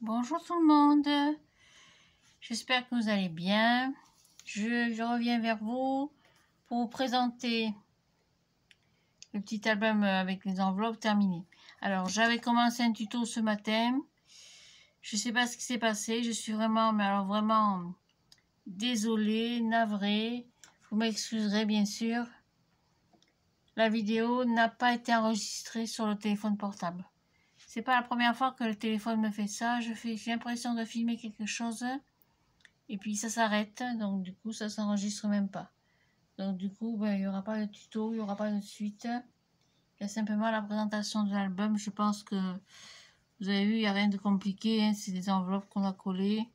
Bonjour tout le monde, j'espère que vous allez bien. Je reviens vers vous pour vous présenter le petit album avec les enveloppes terminées. Alors j'avais commencé un tuto ce matin, je ne sais pas ce qui s'est passé, je suis vraiment, mais alors vraiment désolée, navrée, vous m'excuserez bien sûr. La vidéo n'a pas été enregistrée sur le téléphone portable. C'est pas la première fois que le téléphone me fait ça, j'ai l'impression de filmer quelque chose. Et puis ça s'arrête, donc du coup ça s'enregistre même pas. Donc du coup il n'y aura pas de tuto, il n'y aura pas de suite. Il y a simplement la présentation de l'album. Je pense que vous avez vu, il n'y a rien de compliqué, hein, c'est des enveloppes qu'on a collées.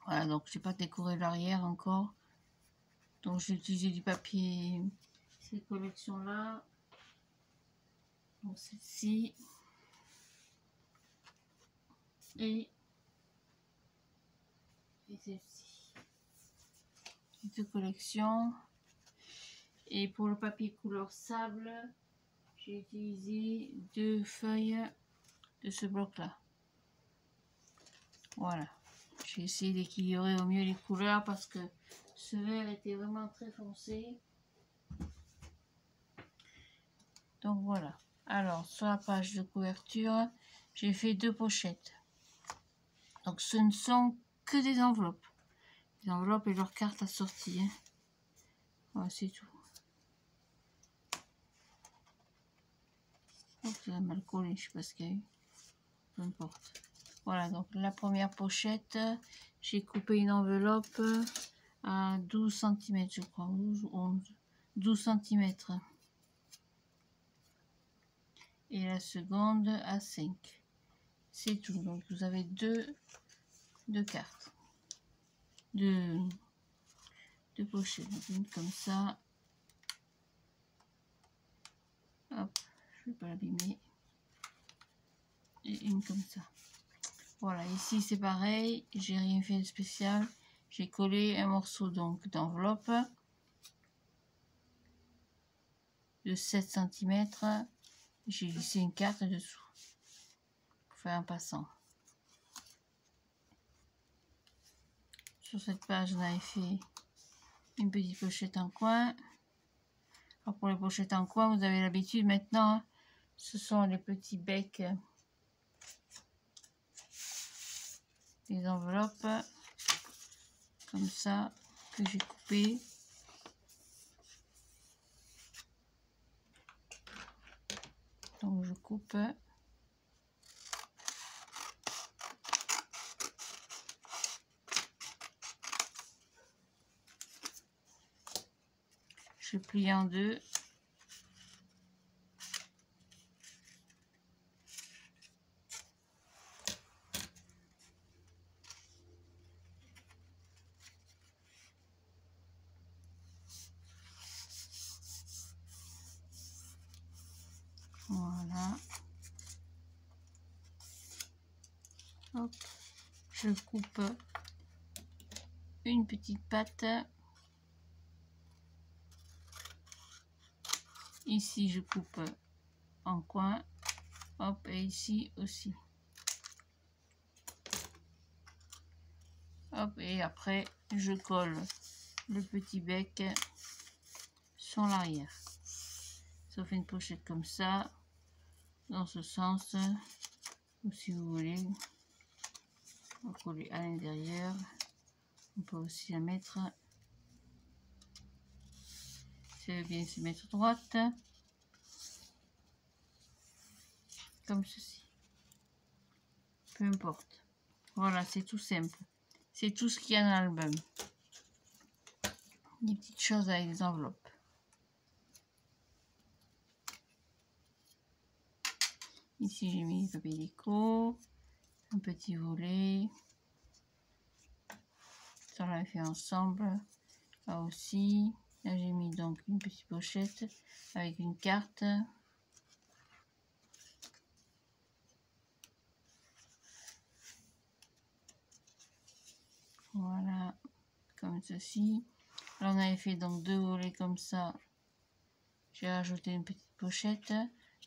Voilà, donc j'ai pas décoré l'arrière encore. Donc j'ai utilisé du papier, ces collections là. Donc celle-ci. Et celle-ci. Deux collections. Et pour le papier couleur sable, j'ai utilisé 2 feuilles de ce bloc là. Voilà, j'ai essayé d'équilibrer au mieux les couleurs parce que ce vert était vraiment très foncé. Donc voilà. Alors sur la page de couverture, j'ai fait 2 pochettes. Donc ce ne sont que des enveloppes. Les enveloppes et leurs cartes assorties. Hein. Voilà, c'est tout. Oh, ça a mal collé, je sais pas ce qu'il y a eu. Peu importe. Voilà, donc la première pochette, j'ai coupé une enveloppe à 12 cm, je crois, 12 ou 11, 12 cm. Et la seconde à 5. C'est tout. Donc vous avez deux cartes. Deux pochettes. Une comme ça. Hop, je ne vais pas l'abîmer. Et une comme ça. Voilà, ici c'est pareil. J'ai rien fait de spécial. J'ai collé un morceau donc d'enveloppe de 7 cm. J'ai glissé une carte dessous pour faire un passant. Sur cette page, on avait fait une petite pochette en coin. Alors pour les pochettes en coin, vous avez l'habitude maintenant, hein, ce sont les petits becs des enveloppes comme ça que j'ai coupé. Donc je coupe. Je plie en deux. Voilà. Hop. Je coupe une petite patte. Ici, je coupe en coin. Hop, et ici aussi. Hop, et après, je colle le petit bec sur l'arrière. Ça fait une pochette comme ça, dans ce sens, ou si vous voulez, on va coller à l'intérieur. On peut aussi la mettre, si elle veut bien se mettre droite, comme ceci. Peu importe. Voilà, c'est tout simple. C'est tout ce qu'il y a dans l'album. Des petites choses avec des enveloppes. Ici, j'ai mis le papier déco, un petit volet. Ça, on l'a fait ensemble. Là aussi. Là, j'ai mis donc une petite pochette avec une carte. Voilà, comme ceci. Là, on avait fait donc 2 volets comme ça. J'ai rajouté une petite pochette.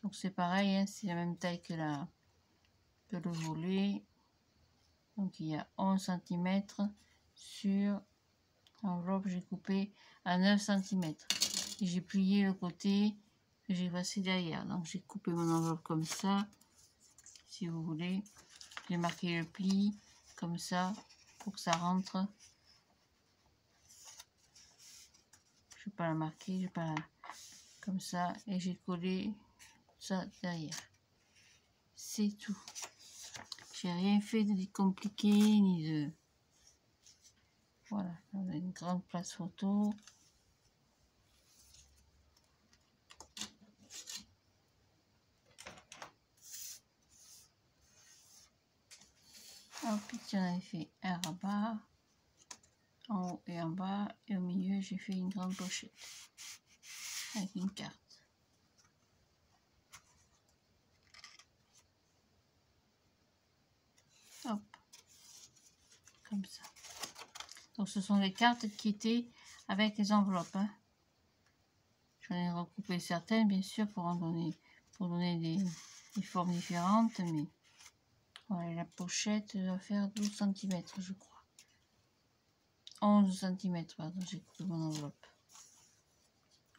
Donc c'est pareil, hein, c'est la même taille que le volet. Donc il y a 11 cm sur l'enveloppe, j'ai coupé à 9 cm. Et j'ai plié le côté que j'ai passé derrière. Donc j'ai coupé mon enveloppe comme ça, si vous voulez. J'ai marqué le pli comme ça pour que ça rentre. Je vais pas la marquer, je vais pas la... comme ça, et j'ai collé ça derrière. C'est tout. J'ai rien fait de compliqué ni de... Voilà, on a une grande place photo. Hop, ici on avait fait un rabat en haut et en bas, et au milieu j'ai fait une grande pochette avec une carte. Hop, comme ça. Donc ce sont les cartes qui étaient avec les enveloppes. Hein. J'en ai recoupé certaines bien sûr pour donner des formes différentes, mais voilà, la pochette doit faire 12 cm je crois. 11 cm, pardon, j'ai coupé mon enveloppe.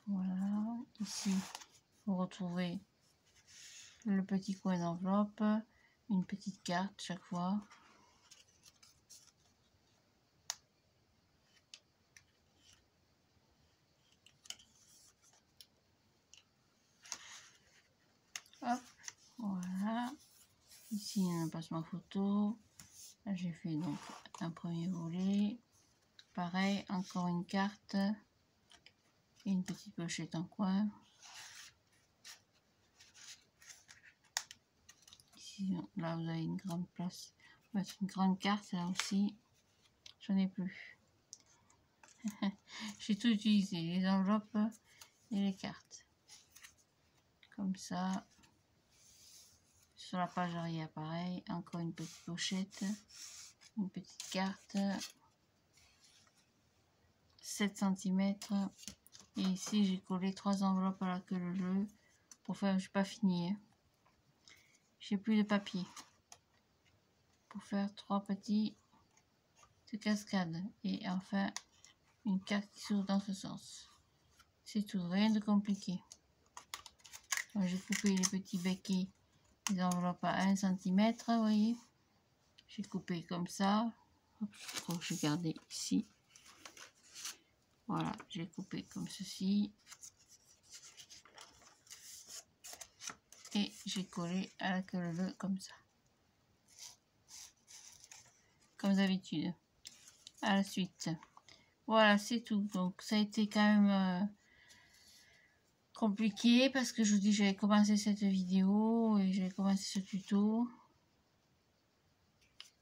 Voilà, ici vous retrouvez le petit coin d'enveloppe, une petite carte chaque fois. Hop, voilà. Ici un placement photo. Là j'ai fait donc un premier volet. Pareil, encore une carte et une petite pochette en coin. Ici, là vous avez une grande place. On va mettre une grande carte là aussi. J'en ai plus. J'ai tout utilisé, les enveloppes et les cartes. Comme ça. Sur la page arrière, pareil. Encore une petite pochette. Une petite carte. 7 cm. Et ici, j'ai collé 3 enveloppes à la queue leu pour faire... Je n'ai pas fini. Hein. J'ai plus de papier. Pour faire 3 petits de cascade. Et enfin, une carte qui s'ouvre dans ce sens. C'est tout, rien de compliqué. J'ai coupé les petits beckets des enveloppes à 1 cm, vous voyez. J'ai coupé comme ça. Hop, je vais garder ici. Voilà, j'ai coupé comme ceci. Et j'ai collé à la queue leu comme ça. Comme d'habitude. À la suite. Voilà, c'est tout. Donc ça a été quand même compliqué parce que je vous dis j'avais commencé cette vidéo et j'avais commencé ce tuto.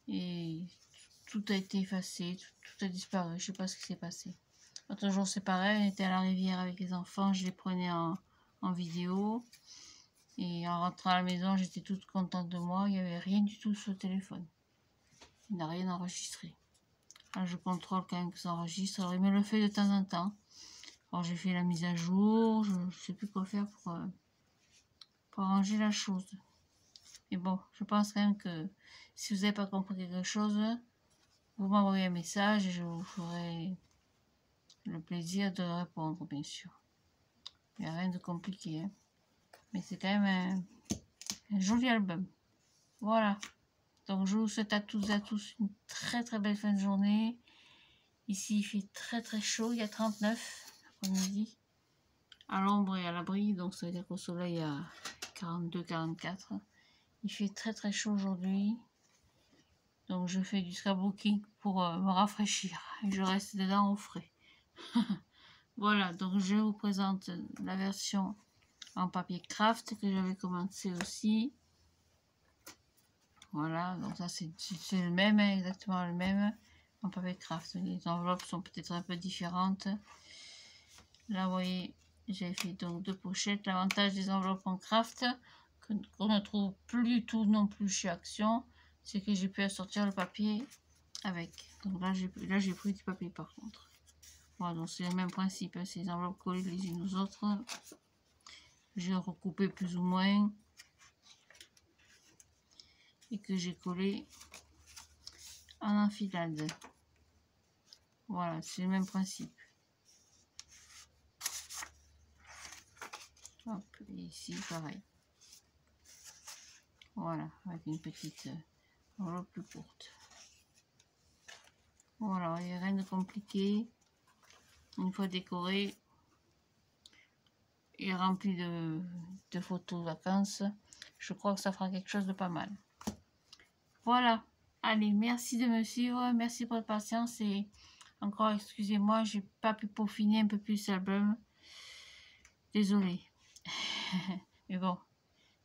Et tout a été effacé, tout a disparu. Je sais pas ce qui s'est passé. L'autre jour c'est pareil, on était à la rivière avec les enfants, je les prenais en vidéo. Et en rentrant à la maison, j'étais toute contente de moi. Il n'y avait rien du tout sur le téléphone. Il n'a rien enregistré. Alors je contrôle quand même que ça enregistre. Alors il me le fait de temps en temps. Alors j'ai fait la mise à jour. Je ne sais plus quoi faire pour arranger la chose. Mais bon, je pense quand même que si vous n'avez pas compris quelque chose, vous m'envoyez un message et je vous ferai le plaisir de répondre, bien sûr. Il n'y a rien de compliqué. Hein. Mais c'est quand même un joli album. Voilà. Donc je vous souhaite à toutes et à tous une très très belle fin de journée. Ici il fait très très chaud, il y a 39 l'après-midi. À l'ombre et à l'abri, donc ça veut dire qu'au soleil il y a 42-44. Il fait très très chaud aujourd'hui. Donc je fais du scrapbooking pour me rafraîchir. Et je reste dedans au frais. Voilà, donc je vous présente la version en papier craft que j'avais commencé aussi. Voilà, donc ça c'est le même, hein, exactement le même en papier craft. Les enveloppes sont peut-être un peu différentes. Là, vous voyez, j'ai fait donc 2 pochettes. L'avantage des enveloppes en craft, qu'on ne trouve plus du tout non plus chez Action, c'est que j'ai pu assortir le papier avec. Donc là, j'ai pris du papier par contre. Voilà, donc c'est le même principe, hein, ces enveloppes collées les unes aux autres. J'ai recoupé plus ou moins. Et que j'ai collé en enfilade. Voilà, c'est le même principe. Hop, et ici pareil. Voilà, avec une petite enveloppe plus courte. Voilà, il n'y a rien de compliqué. Une fois décoré et rempli de photos de vacances, je crois que ça fera quelque chose de pas mal. Voilà, allez, merci de me suivre, merci pour votre patience et encore excusez-moi, j'ai pas pu peaufiner un peu plus l'album. Désolée. Mais bon,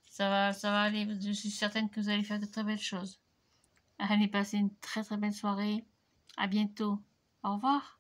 ça va aller, je suis certaine que vous allez faire de très belles choses. Allez, passez une très très belle soirée. À bientôt. Au revoir.